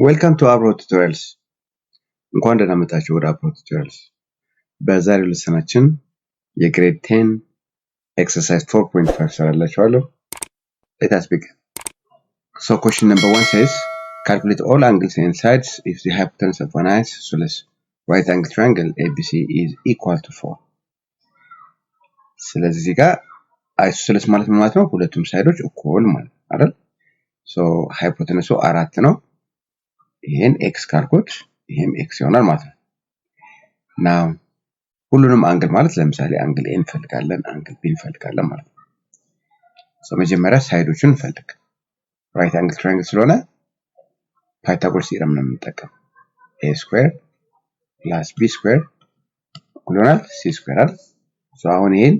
Welcome to Abro Tutorials. እንኳን ደህና መጣችሁ ወደ Abro Tutorials። በዛሬው lesson የgrade 10 exercise 4.5 ሰራላችኋለሁ። Let us begin. So question number 1 says calculate all angles and sides if the hypotenuse of an isosceles right angle triangle ABC is equal to 4. ስለዚህ እዚህ ጋር isosceles ማለት ነው ሁለቱም ሳይዶች እኩል ማለት አይደል? So hypotenuse 4 ነው። ይሄን x ካልኩት ይሄም x ይሆናል ማለት ነው። now ሁሉንም አንግል ማለት ለምሳሌ አንግል a እንፈልጋለን አንግል b እንፈልጋለን ማለት ነው። so መጀመሪያ ሳይዶቹን እንፈልግ። right angle triangle ስለሆነ ፓይታጎረስ theorem ነው የምንጠቀም። a square plus b square እኩል ይሆናል c square አይደል? so አሁን ይሄን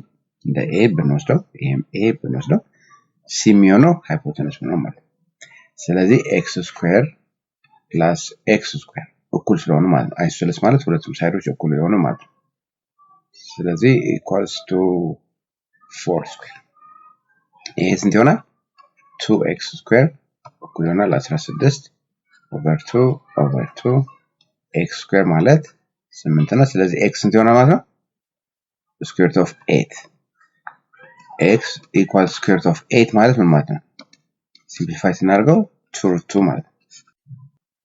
እንደ a ብንወስደው ይሄም a ብንወስደው c የሚሆነው ሃይፖቴነስ ነው ማለት ነው። ስለዚህ x square plus x square እኩል ስለሆነ ማለት ነው። አይሶሴለስ ማለት ሁለቱም ሳይዶች እኩል የሆኑ ማለት ነው። ስለዚህ equals to 4 square ይሄ ስንት ይሆናል? 2x square እኩል ይሆናል 16 over 2 x square ማለት 8 ነው። ስለዚህ x ስንት ይሆናል ማለት ነው? square root of 8 x equals square root of 8 ማለት ምን ማለት ነው? ሲምፕሊፋይ ስናደርገው 2 root 2 ማለት ነው።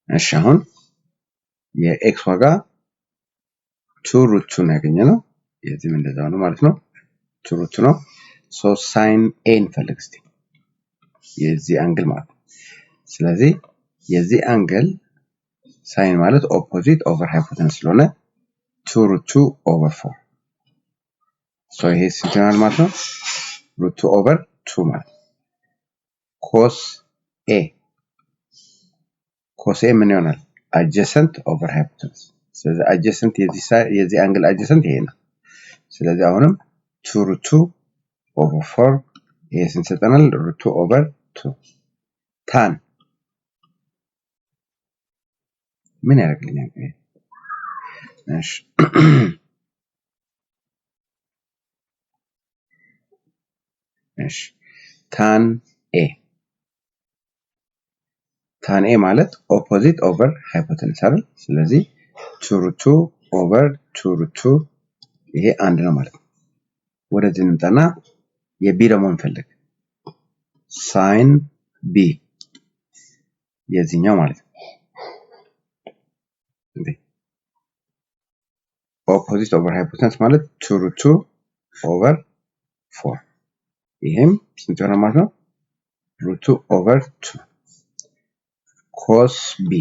እሺ አሁን የx ዋጋ 2 root 2 ነው ያገኘነው። የዚህም እንደዛው ነው ማለት ነው። 2 root 2 ነው። so sin a እንፈልግ እስቲ የዚህ አንግል ማለት ነው። ስለዚህ የዚህ አንግል sin ማለት ኦፖዚት ኦቨር ሃይፖቴነስ ስለሆነ 2 root 2 over 4 so ይሄ ስንት ይሆናል ማለት ነው? root 2 over 2 ማለት cos a ምን ይሆናል? adjacent over hypotenuse ስለዚህ adjacent የዚህ አንግል adjacent ይሄ ነው። ስለዚህ አሁንም 2 root 2 over 4 ይሄ ስንት ሰጠናል? root 2 over 2 tan ምን ያደርግልኛል? እሺ እሺ tan a ማለት opposite over hypotenuse አይደል? ስለዚህ 2 root 2 over 2 root 2 ይሄ አንድ ነው ማለት ነው። ወደዚህ እንምጣና የb ደግሞ እንፈልግ። sin b የዚህኛው ማለት ነው። opposite over hypotenuse ማለት 2 root 2 over 4 ይሄም ስንት ይሆናል ማለት ነው? root 2 over 2 cos b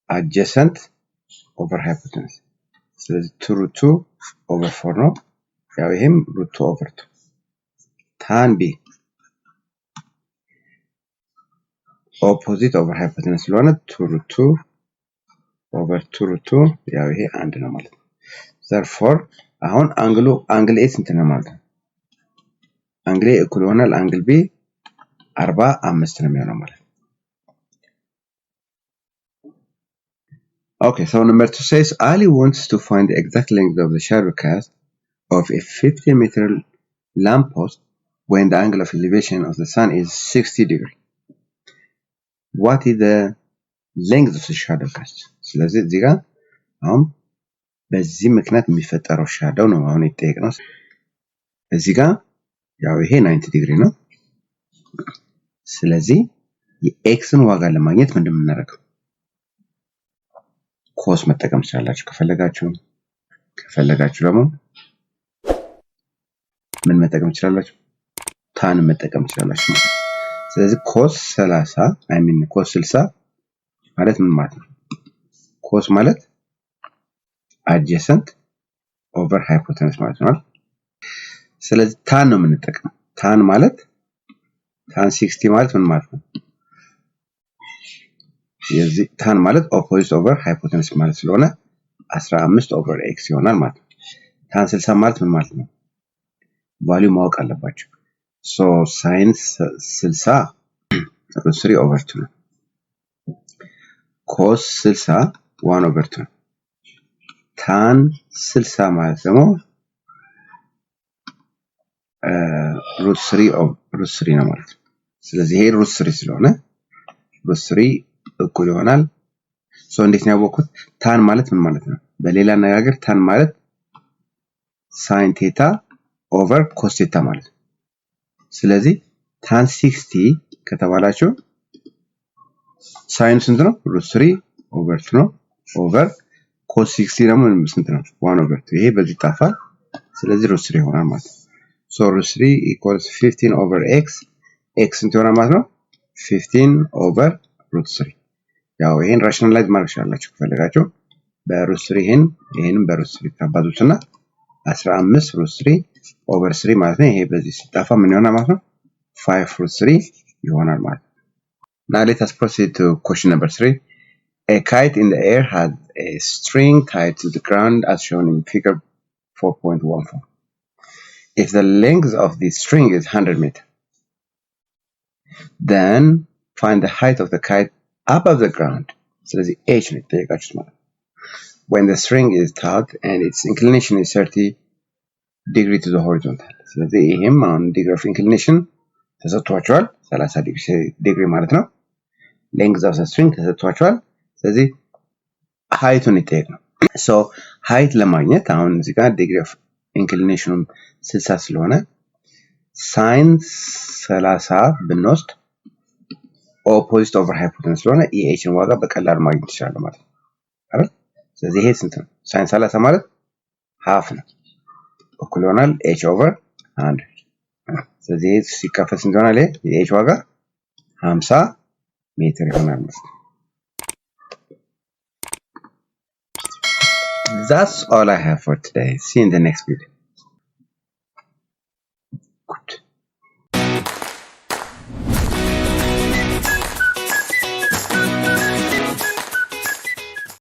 adjacent over hypotenuse ስለዚህ 2 root 2 over 4 ነው። ያው ይሄም root 2 over 2 tan b opposite over hypotenuse ስለሆነ 2 root 2 over 2 root 2 ያው ይሄ አንድ ነው ማለት ነው። therefore አሁን አንግል a ስንት ነው ማለት ነው? አንግል a እኩል ይሆናል አንግል b 45 ነው የሚሆነው ማለት ነው። Okay, so number 2 says Ali wants to find the exact length of the shadow cast of a 50-meter lamppost when the angle of elevation of the sun is 60 degrees. What is the length of the shadow cast? ስለዚህ እዚህ ጋር አሁን በዚህ ምክንያት የሚፈጠረው ሻዶው ነው አሁን የተጠየቅነው። እዚህ ጋር ያው ይሄ 90 ዲግሪ ነው። ስለዚህ የኤክስን ዋጋ ለማግኘት ምንድነው የምናደርገው? ኮስ መጠቀም ትችላላችሁ ከፈለጋችሁ ደግሞ ምን መጠቀም ትችላላችሁ? ታን መጠቀም ትችላላችሁ። ስለዚህ ኮስ 30 ኮስ 60 ማለት ምን ማለት ነው? ኮስ ማለት adjacent over hypotenuse ማለት ነው። ስለዚህ ታን ነው የምንጠቀመው። ታን ማለት tan 60 ማለት ምን ማለት ነው? የዚህ tan ማለት opposite over hypotenuse ማለት ስለሆነ 15 over x ይሆናል ማለት ነው። tan 60 ማለት ምን ማለት ነው? ቫልዩ ማወቅ አለባችሁ። so sin 60 root 3 over 2 ነው። cos 60 1 over 2 ነው። tan 60 ማለት ደግሞ root 3 ነው ማለት ነው። ስለዚህ ይሄ root 3 ስለሆነ root 3 እኩል ይሆናል እንዴት ነው ያወቅኩት? ታን ማለት ምን ማለት ነው? በሌላ አነጋገር ታን ማለት ሳይን ቴታ ኦቨር ኮስ ቴታ ማለት ነው። ስለዚህ ታን 60 ከተባላችሁ ሳይን ስንት ነው? √3 ኦቨር 2 ነው ኦቨር ኮስ 60 ደግሞ ስንት ነው? 1 ኦቨር 2። ይሄ በዚህ ይጣፋል። ስለዚህ √3 ይሆናል ማለት ነው። √3 equals 15 over x ስንት ይሆናል ማለት ነው? 15 over √3። ያው ይሄን ራሽናላይዝ ማድረግ ትችላላችሁ ከፈለጋችሁ። በ√3 ይሄንን በ√3 ታባዙትና 15 √3 over 3 ማለት ነው። ይሄ በዚህ ሲጣፋ ምን ይሆናል ማለት ነው? 5 √3 ይሆናል ማለት ነው። Now let us proceed to question number 3. A kite in the air has a string tied to the ground as shown in figure 4.14. If the length of the string is 100 meters, then find the height of the kite above the ground. So that's the h ነው የተጠየቃችሁት ማለት ነው። When the string is taut and its inclination is 30 degree to the horizontal. ስለዚህ ይሄም አሁን degree of inclination ተሰጥቷቸዋል 30 ዲግሪ ማለት ነው። length of the string ተሰጥቷቸዋል። ስለዚህ height-ን ይጠየቅ ነው። so height ለማግኘት አሁን እዚህ ጋር degree of inclination 60 ስለሆነ sin 30 ብንወስድ opposite over hypotenuse ስለሆነ የhን ዋጋ በቀላሉ ማግኘት ይችላል ማለት ነው አይደል? ስለዚህ ይሄ ስንት ነው? sin 30 ማለት half ነው። እኩል ይሆናል h over 100። ስለዚህ ይሄ ሲካፈል ስንት ይሆናል? የh ዋጋ 50 ሜትር ይሆናል ማለት ነው። That's all I have for today. See you in the next video.